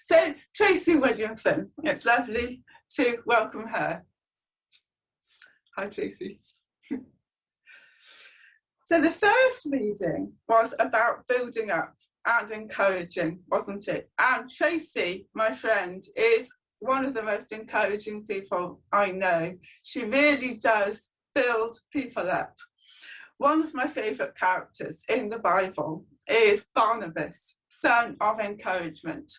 So Tracy Williamson, it's lovely to welcome her. Hi Tracy. So the first reading was about building up and encouraging, wasn't it? And Tracy, my friend, is one of the most encouraging people I know. She really does build people up. One of my favourite characters in the Bible is Barnabas, son of encouragement.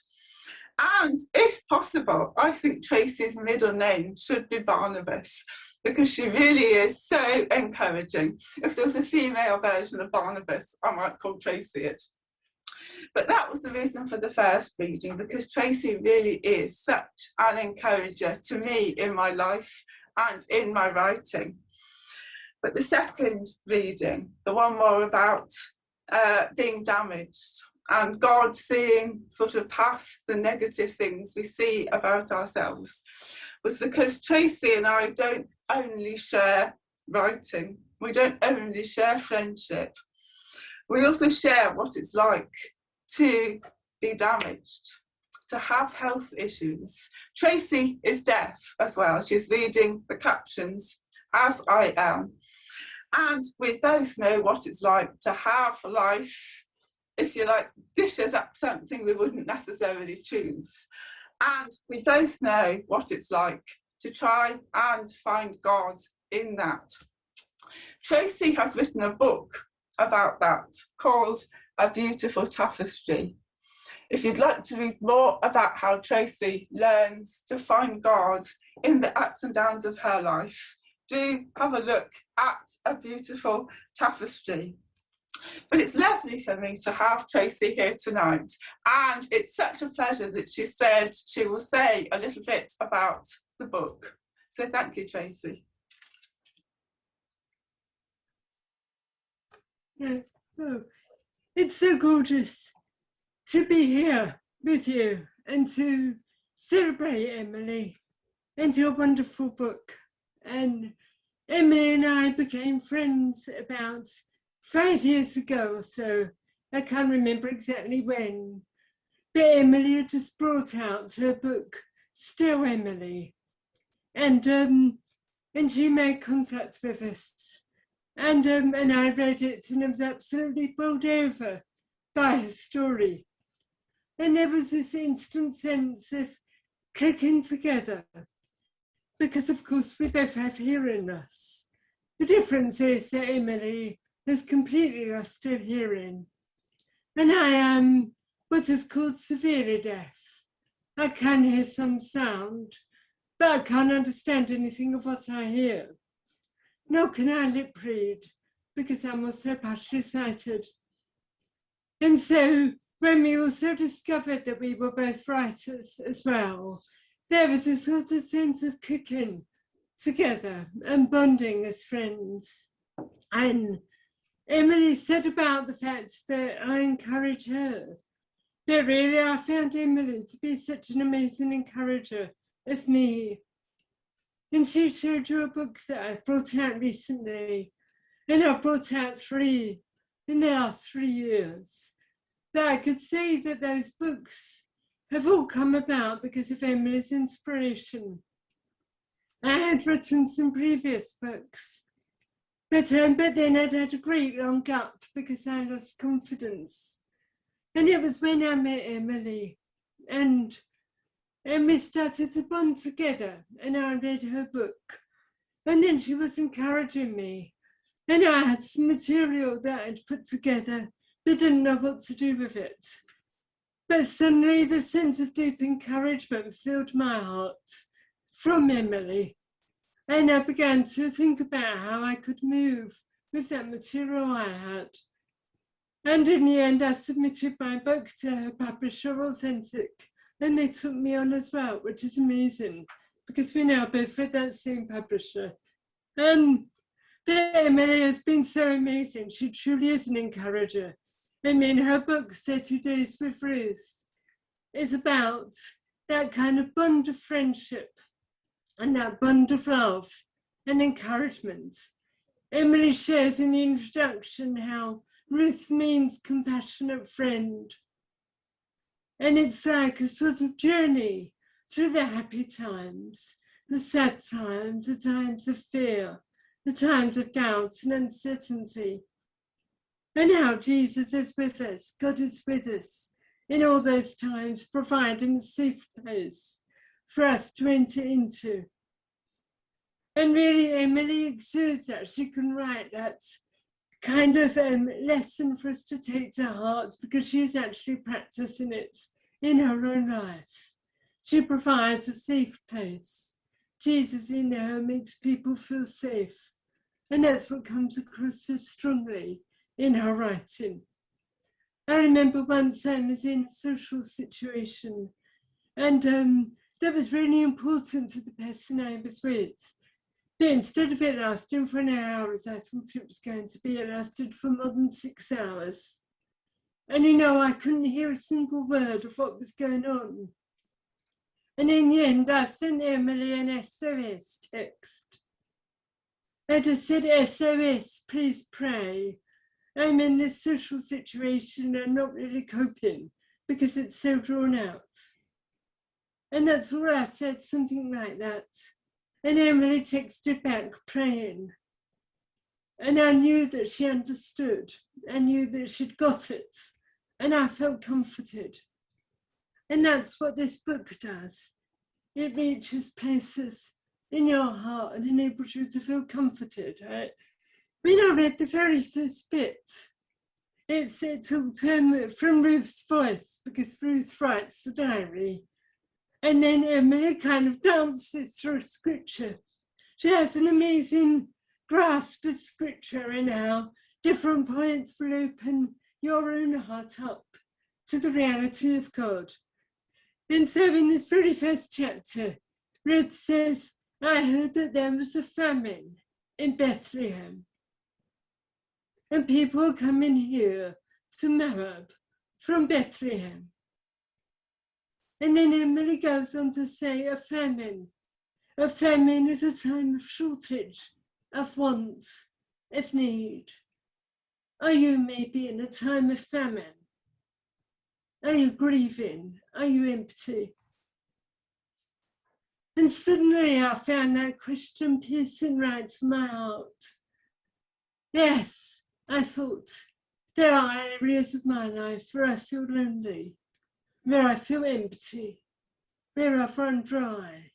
And if possible, I think Tracy's middle name should be Barnabas, because she really is so encouraging. If there was a female version of Barnabas, I might call Tracy it. But that was the reason for the first reading, because Tracy really is such an encourager to me in my life and in my writing. But the second reading, the one more about being damaged and God seeing sort of past the negative things we see about ourselves, was because Tracy and I don't only share writing, we don't only share friendship, we also share what it's like to be damaged, to have health issues. Tracy is deaf as well, she's reading the captions as I am. And we both know what it's like to have life, if you like, dishes up something we wouldn't necessarily choose. And we both know what it's like to try and find God in that. Tracy has written a book about that called A Beautiful Tapestry. If you'd like to read more about how Tracy learns to find God in the ups and downs of her life, do have a look at A Beautiful Tapestry. But it's lovely for me to have Tracy here tonight, and it's such a pleasure that she said she will say a little bit about the book. So thank you, Tracy. Yeah. Oh, it's so gorgeous to be here with you and to celebrate Emily and your wonderful book. And Emily and I became friends about 5 years ago or so. I can't remember exactly when, but Emily had just brought out her book, Still Emily, and she made contact with us, and I read it, and I was absolutely bowled over by her story, and there was this instant sense of clicking together, because of course we both have hearing loss. The difference is that Emily has completely lost her hearing, and I am what is called severely deaf. I can hear some sound, but I can't understand anything of what I hear. Nor can I lip read, because I'm also partially sighted. And so when we also discovered that we were both writers as well, there was a sort of sense of cooking together and bonding as friends. And Emily said about the fact that I encourage her. But really, I found Emily to be such an amazing encourager of me. And she showed you a book that I've brought out recently, and I've brought out 3 in the last 3 years. But I could say that those books have all come about because of Emily's inspiration. I had written some previous books, but then I'd had a great long gap because I lost confidence. And it was when I met Emily, and we started to bond together, and I read her book, and then she was encouraging me, and I had some material that I'd put together but didn't know what to do with it. But suddenly the sense of deep encouragement filled my heart from Emily, and I began to think about how I could move with that material I had. And in the end, I submitted my book to her publisher, Authentic, and they took me on as well, which is amazing, because we now both with that same publisher. Emily has been so amazing. She truly is an encourager. I mean, her book, 30 Days with Ruth, is about that kind of bond of friendship and that bond of love and encouragement. Emily shares in the introduction how Ruth means compassionate friend. And it's like a sort of journey through the happy times, the sad times, the times of fear, the times of doubt and uncertainty. And how Jesus is with us, God is with us in all those times, providing a safe place for us to enter into. And really, Emily exudes that. She can write that kind of lesson for us to take to heart, because she's actually practicing it in her own life. She provides a safe place. Jesus in her makes people feel safe. And that's what comes across so strongly in her writing. I remember once I was in a social situation, and that was really important to the person I was with. But instead of it lasting for an hour, as I thought it was going to be, it lasted for more than 6 hours. And I couldn't hear a single word of what was going on. And in the end, I sent Emily an SOS text. I just said, SOS, please pray. I'm in this social situation and not really coping because it's so drawn out. And that's all I said, something like that. And Emily texted back praying. And I knew that she understood. I knew that she'd got it. And I felt comforted. And that's what this book does. It reaches places in your heart and enables you to feel comforted. Right? When I read the very first bit, it's from Ruth's voice, because Ruth writes the diary. And then Emily kind of dances through scripture. She has an amazing grasp of scripture and how different points will open your own heart up to the reality of God. And so in this very first chapter, Ruth says, I heard that there was a famine in Bethlehem. And people coming here to Moab from Bethlehem. And then Emily goes on to say a famine. A famine is a time of shortage, of want, of need. Are you maybe in a time of famine? Are you grieving? Are you empty? And suddenly I found that question piercing right to my heart. Yes, I thought, there are areas of my life where I feel lonely, where I feel empty, where I've run dry.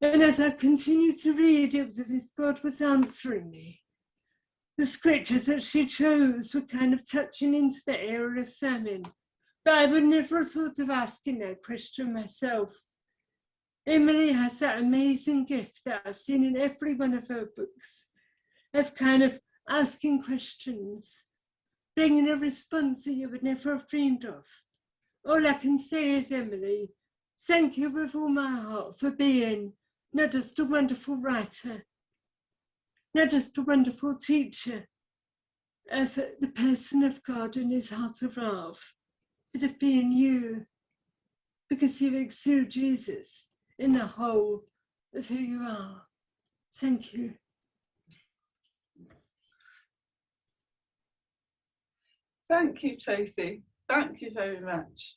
And as I continued to read, it was as if God was answering me. The scriptures that she chose were kind of touching into the area of famine. But I would never have thought of asking that question myself. Emily has that amazing gift that I've seen in every one of her books, of kind of asking questions, bringing a response that you would never have dreamed of. All I can say is, Emily, thank you with all my heart for being not just a wonderful writer, not just a wonderful teacher of the person of God and his heart of love, but of being you, because you exude Jesus in the whole of who you are. Thank you. Thank you, Tracy. Thank you very much.